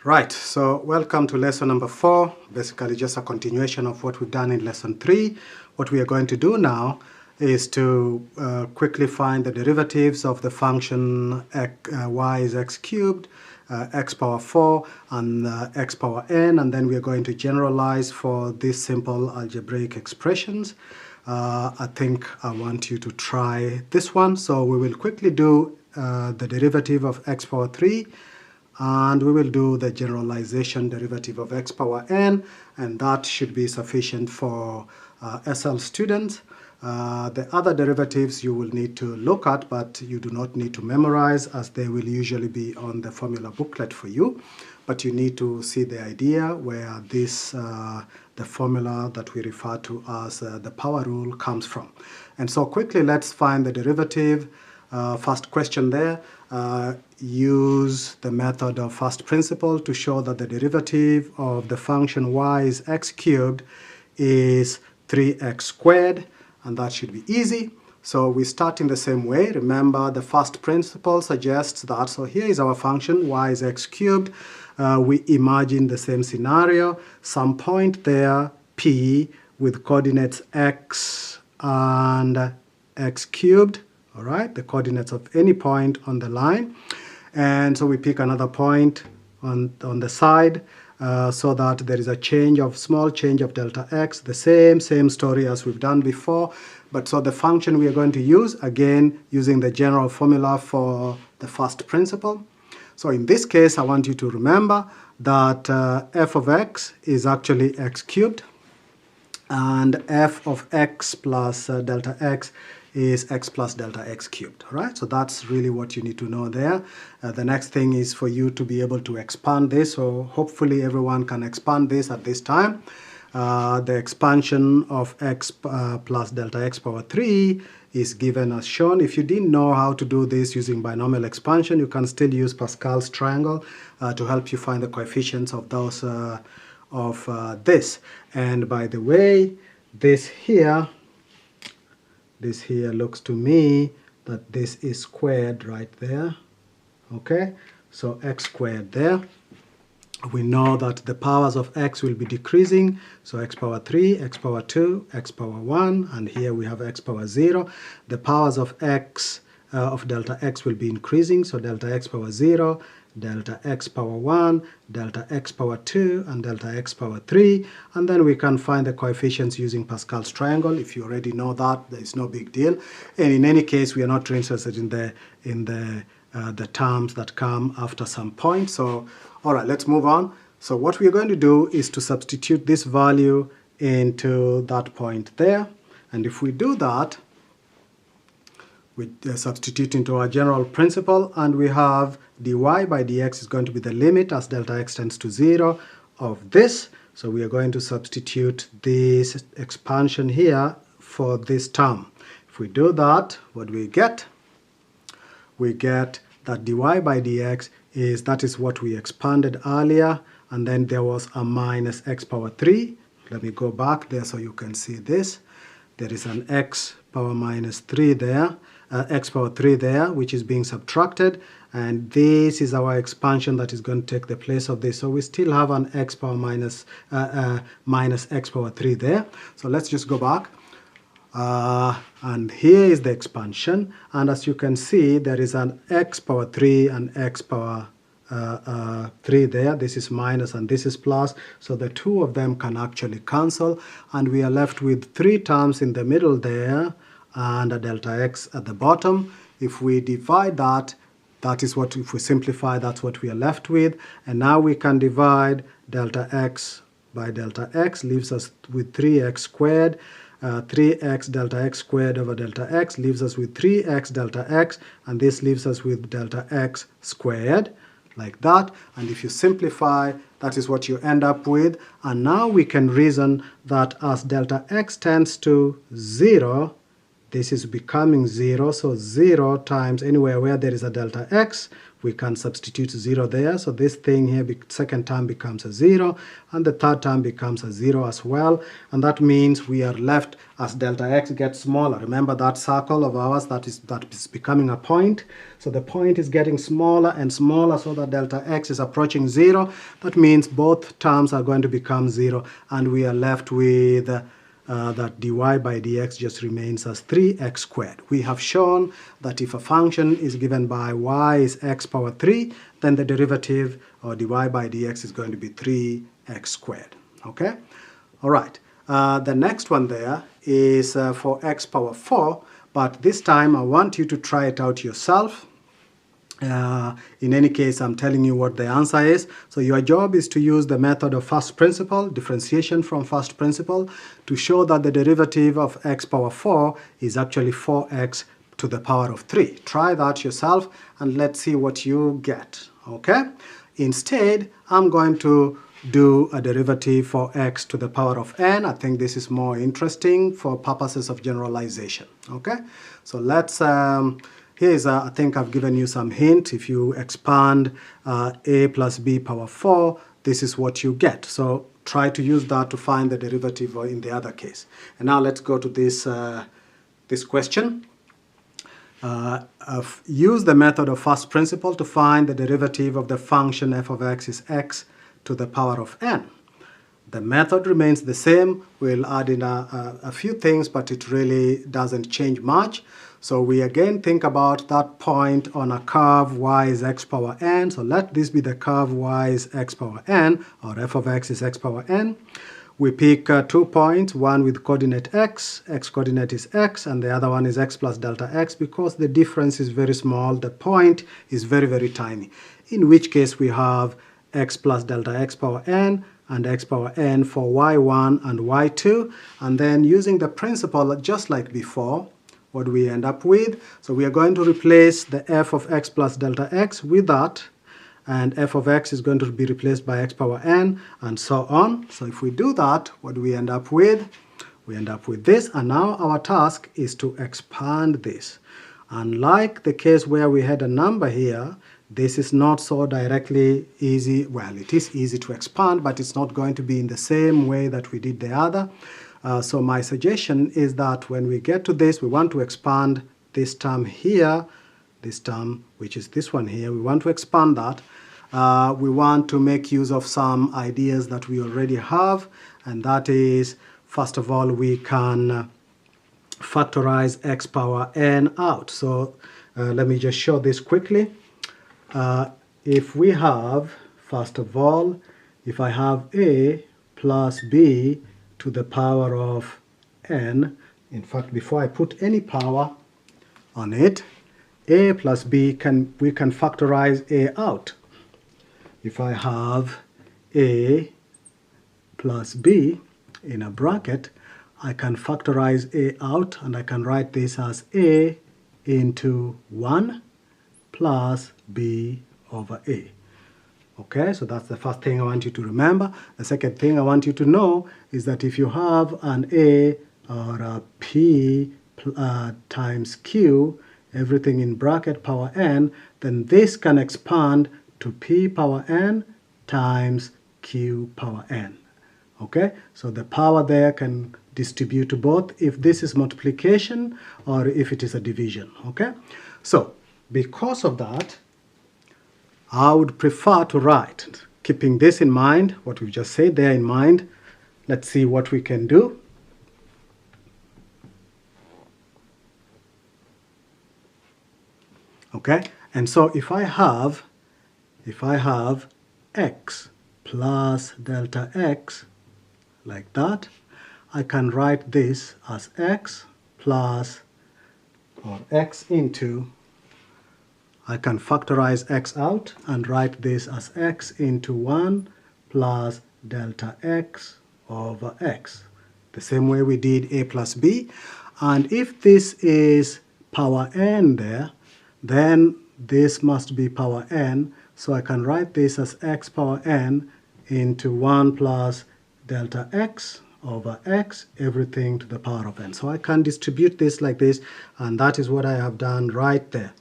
Right, so welcome to lesson number 4, basically just a continuation of what we've done in lesson 3. What we are going to do now is to quickly find the derivatives of the function y is x cubed, x power 4 and x power n, and then we are going to generalize for these simple algebraic expressions. I think I want you to try this one, so we will quickly do the derivative of x power 3, and we will do the generalization derivative of x power n, and that should be sufficient for SL students. The other derivatives you will need to look at, but you do not need to memorize, as they will usually be on the formula booklet for you. But you need to see the idea where this the formula that we refer to as the power rule comes from. And so quickly let's find the derivative. First question there, use the method of first principle to show that the derivative of the function y is x cubed is 3x squared, and that should be easy. So we start in the same way. Remember, the first principle suggests that, so here is our function, y is x cubed. We imagine the same scenario, some point there, P, with coordinates x and x cubed, all right, the coordinates of any point on the line. And so we pick another point on the side so that there is a small change of delta x, the same story as we've done before. But so the function we are going to use, again, using the general formula for the first principle. So in this case, I want you to remember that f of x is actually x cubed, and f of x plus delta x is x plus delta x cubed, all right? So that's really what you need to know there. The next thing is for you to be able to expand this, so hopefully everyone can expand this at this time. The expansion of x plus delta x power 3 is given as shown. If you didn't know how to do this using binomial expansion, you can still use Pascal's triangle to help you find the coefficients of those this. And by the way, this here looks to me that this is squared right there. Okay, so x squared there. We know that the powers of x will be decreasing, so x power 3, x power 2, x power 1, and here we have x power 0. The powers of x of delta x will be increasing, so delta x power 0, delta x power 1, delta x power 2, and delta x power 3. And then we can find the coefficients using Pascal's triangle. If you already know that, there is no big deal. And in any case, we are not interested in the terms that come after some point. So, all right, let's move on. So what we are going to do is to substitute this value into that point there. And if we do that, we substitute into our general principle, and we have dy by dx is going to be the limit as delta x tends to 0 of this. So we are going to substitute this expansion here for this term. If we do that, what do we get? We get that dy by dx that is what we expanded earlier, and then there was a minus x power 3. Let me go back there so you can see this. There is an x power minus 3 there, x power 3 there, which is being subtracted, and this is our expansion that is going to take the place of this. So we still have an x power minus x power 3 there. So let's just go back. And here is the expansion, and as you can see, there is an x power 3 and x power 3 there. This is minus and this is plus, so the two of them can actually cancel, and we are left with 3 terms in the middle there and a delta x at the bottom. If we divide that, if we simplify, that's what we are left with. And now we can divide delta x by delta x, leaves us with 3x squared. 3x delta x squared over delta x leaves us with 3x delta x, and this leaves us with delta x squared, like that. And if you simplify, that is what you end up with. And now we can reason that as delta x tends to 0, this is becoming 0, so 0 times anywhere where there is a delta x, we can substitute 0 there. So this thing here, second term becomes a 0, and the third term becomes a 0 as well. And that means we are left as delta x gets smaller. Remember that circle of ours that is becoming a point. So the point is getting smaller and smaller so that delta x is approaching 0. That means both terms are going to become 0, and we are left with that dy by dx just remains as 3x squared. We have shown that if a function is given by y is x power 3, then the derivative, or dy by dx, is going to be 3x squared. Okay? All right. The next one there is for x power 4, but this time I want you to try it out yourself. In any case, I'm telling you what the answer is. So your job is to use the method of first principle, differentiation from first principle, to show that the derivative of x power 4 is actually 4x to the power of 3. Try that yourself and let's see what you get. Okay? Instead, I'm going to do a derivative for x to the power of n. I think this is more interesting for purposes of generalization. Okay? So let's here's, I think I've given you some hint. If you expand a plus b power 4, this is what you get. So try to use that to find the derivative in the other case. And now let's go to this, this question. Use the method of first principle to find the derivative of the function f of x is x to the power of n. The method remains the same. We'll add in a few things, but it really doesn't change much. So we again think about that point on a curve y is x power n. So let this be the curve y is x power n, or f of x is x power n. We pick 2 points, one with coordinate x coordinate is x, and the other one is x plus delta x, because the difference is very small, the point is very, very tiny. In which case we have x plus delta x power n and x power n for y1 and y2. And then using the principle just like before, what do we end up with? So we are going to replace the f of x plus delta x with that, and f of x is going to be replaced by x power n, and so on. So if we do that, what do we end up with? We end up with this, and now our task is to expand this. Unlike the case where we had a number here, this is not so directly easy. Well, it is easy to expand, but it's not going to be in the same way that we did the other. So my suggestion is that when we get to this, we want to expand this term here, this term, which is this one here. We want to expand that. We want to make use of some ideas that we already have, and that is, first of all, we can factorize x power n out. So let me just show this quickly. If we have, first of all, if I have a plus b to the power of n, in fact, before I put any power on it, a plus b, we can factorize a out. If I have a plus b in a bracket, I can factorize a out, and I can write this as a into 1 plus b over a. Okay, so that's the first thing I want you to remember. The second thing I want you to know is that if you have an a or a p times q, everything in bracket power n, then this can expand to p power n times q power n. Okay, so the power there can distribute to both if this is multiplication or if it is a division. Okay, so because of that, I would prefer to write, keeping this in mind, what we've just said there in mind. Let's see what we can do. Okay, and so if I have x plus delta x like that, I can write this as x plus, or x into, I can factorize x out and write this as x into 1 plus delta x over x, the same way we did a plus b. And if this is power n there, then this must be power n, so I can write this as x power n into 1 plus delta x over x, everything to the power of n. So I can distribute this like this, and that is what I have done right there.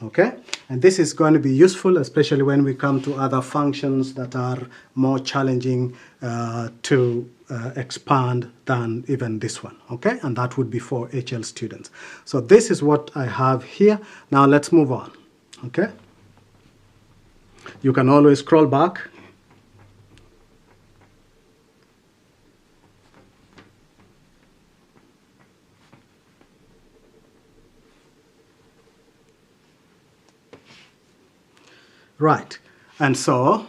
Okay, and this is going to be useful, especially when we come to other functions that are more challenging to expand than even this one. Okay, and that would be for HL students. So this is what I have here. Now let's move on. Okay, you can always scroll back. Right, and so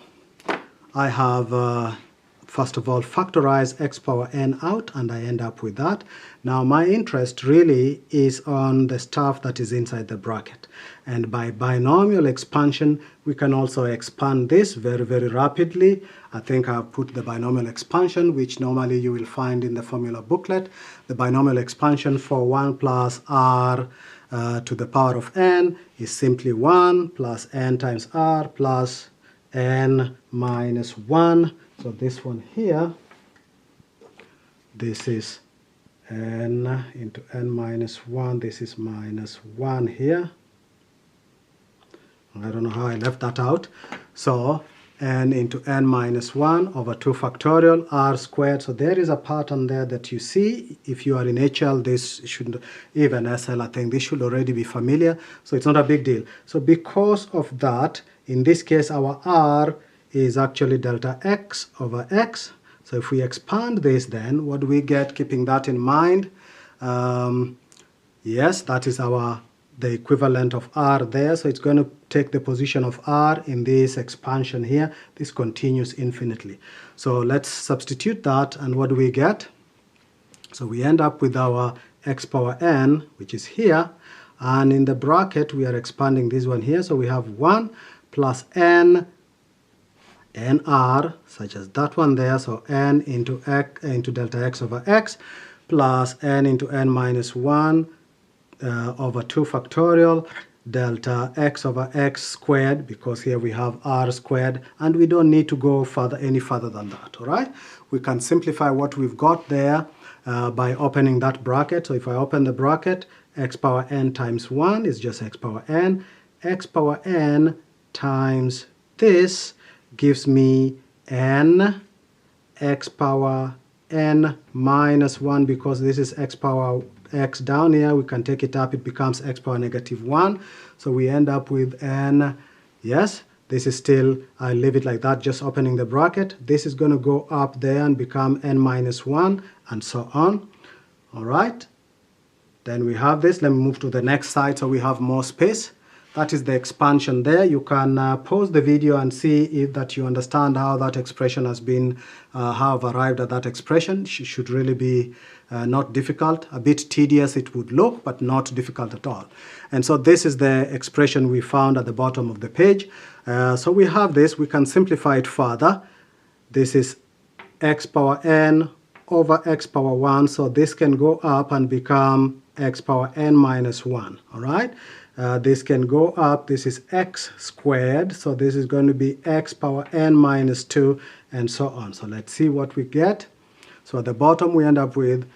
I have first of all factorize x power n out, and I end up with that. Now my interest really is on the stuff that is inside the bracket, and by binomial expansion we can also expand this very, very rapidly. I think I've put the binomial expansion, which normally you will find in the formula booklet. The binomial expansion for 1 plus r to the power of n is simply 1 plus n times r plus n minus 1. So this one here, this is n into n minus 1. This is minus 1 here. I don't know how I left that out. So n into n minus 1 over 2 factorial r squared. So there is a pattern there that you see. If you are in HL, this should, even SL, I think this should already be familiar. So it's not a big deal. So because of that, in this case, our r is actually delta x over x. So if we expand this, then what do we get, keeping that in mind? Yes, that is the equivalent of r there. So it's going to take the position of r in this expansion here. This continues infinitely. So let's substitute that, and what do we get? So we end up with our x power n, which is here, and in the bracket we are expanding this one here. So we have 1 plus n nr, such as that one there. So n into x into delta x over x plus n into n minus 1 over 2 factorial delta x over x squared, because here we have r squared, and we don't need to go any further than that. All right, we can simplify what we've got there by opening that bracket. So if I open the bracket, x power n times 1 is just x power n. X power n times this gives me n x power n minus 1, because this is x power x down here. We can take it up, it becomes x power negative 1. So we end up with n, yes, this is still, I leave it like that, just opening the bracket. This is going to go up there and become n minus 1, and so on. All right, then we have this. Let me move to the next side so we have more space. That is the expansion there. You can pause the video and see if that you understand how that expression has been, how I've arrived at that expression. It should really be not difficult. A bit tedious it would look, but not difficult at all. And so this is the expression we found at the bottom of the page. So we have this. We can simplify it further. This is x power n over x power 1. So this can go up and become x power n minus 1. All right. This can go up. This is x squared. So this is going to be x power n minus 2, and so on. So let's see what we get. So at the bottom we end up with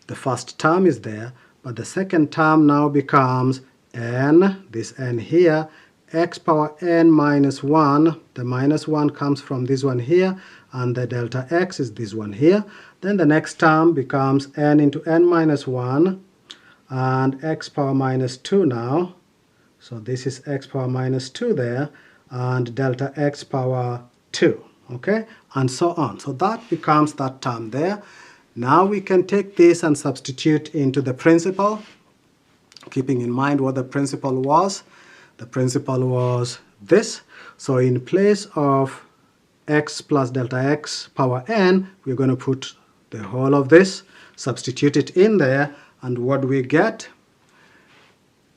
the first term is there, but the second term now becomes n, this n here, x power n minus 1. The minus 1 comes from this one here, and the delta x is this one here. Then the next term becomes n into n minus 1. And x power minus 2 now. So this is x power minus 2 there, and delta x power 2, okay, and so on. So that becomes that term there. Now we can take this and substitute into the principal, keeping in mind what the principal was. The principal was this. So in place of x plus delta x power n, we're going to put the whole of this, substitute it in there, and what do we get?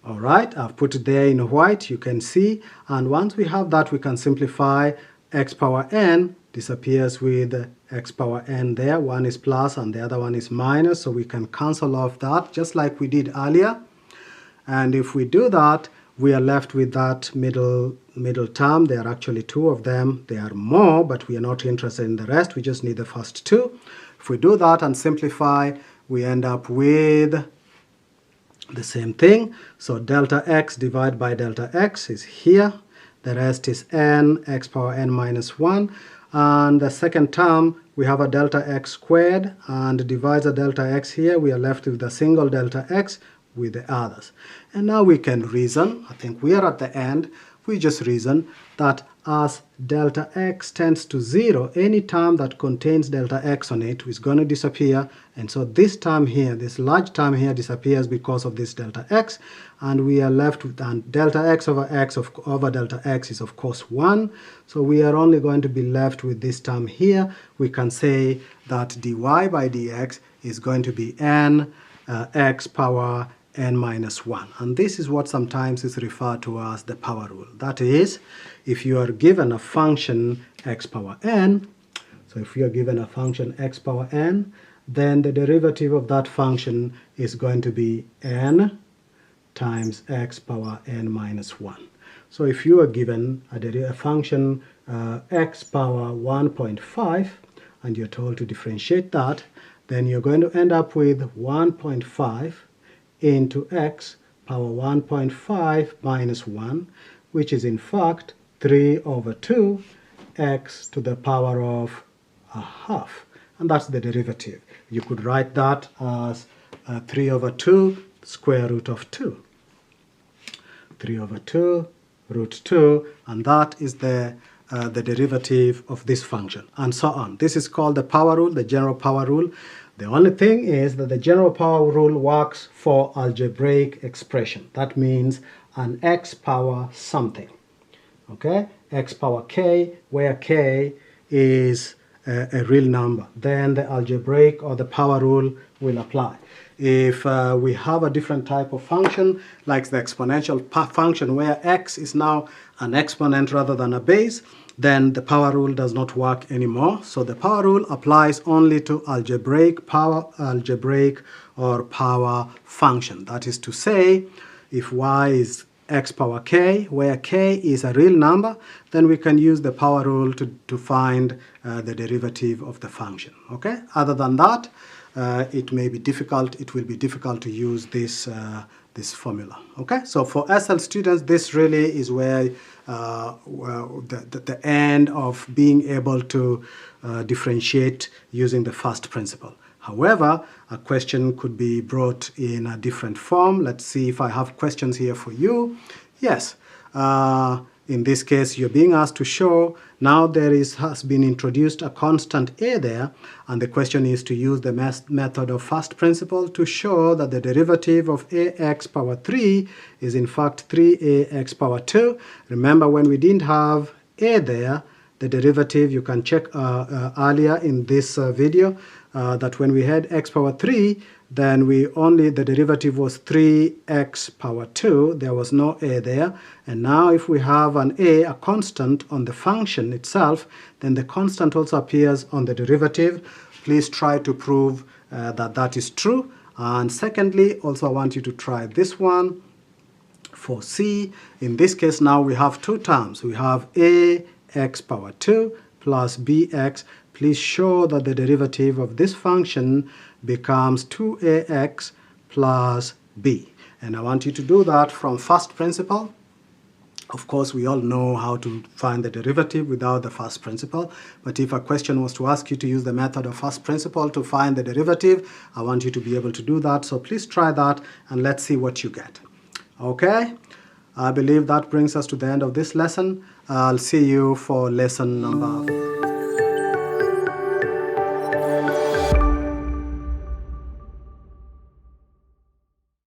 All right, I've put it there in white, you can see. And once we have that, we can simplify. X power n disappears with x power n there. One is plus and the other one is minus, so we can cancel off that just like we did earlier. And if we do that, we are left with that middle term. There are actually two of them. There are more, but we are not interested in the rest. We just need the first two. If we do that and simplify, we end up with the same thing. So delta x divided by delta x is here. The rest is n x power n minus 1. And the second term, we have a delta x squared, and divides a delta x here. We are left with a single delta x with the others. And now we can reason, I think we are at the end, we just reason that as delta x tends to 0, any term that contains delta x on it is going to disappear, and so this term here, this large term here, disappears because of this delta x, and we are left with, and delta x over delta x is of course 1, so we are only going to be left with this term here. We can say that dy by dx is going to be n x power n minus 1, and this is what sometimes is referred to as the power rule. That is, if you are given a function x power n, so if you are given a function x power n, then the derivative of that function is going to be n times x power n minus 1. So if you are given a function x power 1.5 and you're told to differentiate that, then you're going to end up with 1.5 into x power 1.5 minus 1, which is in fact 3 over 2 x to the power of a half. And that's the derivative. You could write that as 3 over 2 square root of 2. 3 over 2 root 2, and that is the derivative of this function, and so on. This is called the power rule, the general power rule. The only thing is that the general power rule works for algebraic expression. That means an x power something, okay? X power k, where k is a real number. Then the algebraic or the power rule will apply. If we have a different type of function, like the exponential function where x is now an exponent rather than a base, then the power rule does not work anymore. So the power rule applies only to algebraic or power function. That is to say, if y is x power k, where k is a real number, then we can use the power rule to find the derivative of the function. Okay? Other than that, it may be difficult. It will be difficult to use this this formula. Okay? So for SL students, this really is where the end of being able to differentiate using the first principle. However, a question could be brought in a different form. Let's see if I have questions here for you. Yes, in this case, you're being asked to show now there has been introduced a constant a there, and the question is to use the method of first principle to show that the derivative of ax power 3 is in fact 3ax power 2. Remember, when we didn't have a there, the derivative, you can check earlier in this video, that when we had x power 3, then the derivative was 3x power 2. There was no a there. And now if we have a constant on the function itself, then the constant also appears on the derivative. Please try to prove that that is true. And secondly, also I want you to try this one for C. In this case now we have two terms. We have ax power 2 plus bx. Please show that the derivative of this function becomes 2ax plus b. And I want you to do that from first principle. Of course, we all know how to find the derivative without the first principle. But if a question was to ask you to use the method of first principle to find the derivative, I want you to be able to do that. So please try that and let's see what you get. Okay? I believe that brings us to the end of this lesson. I'll see you for lesson number 4.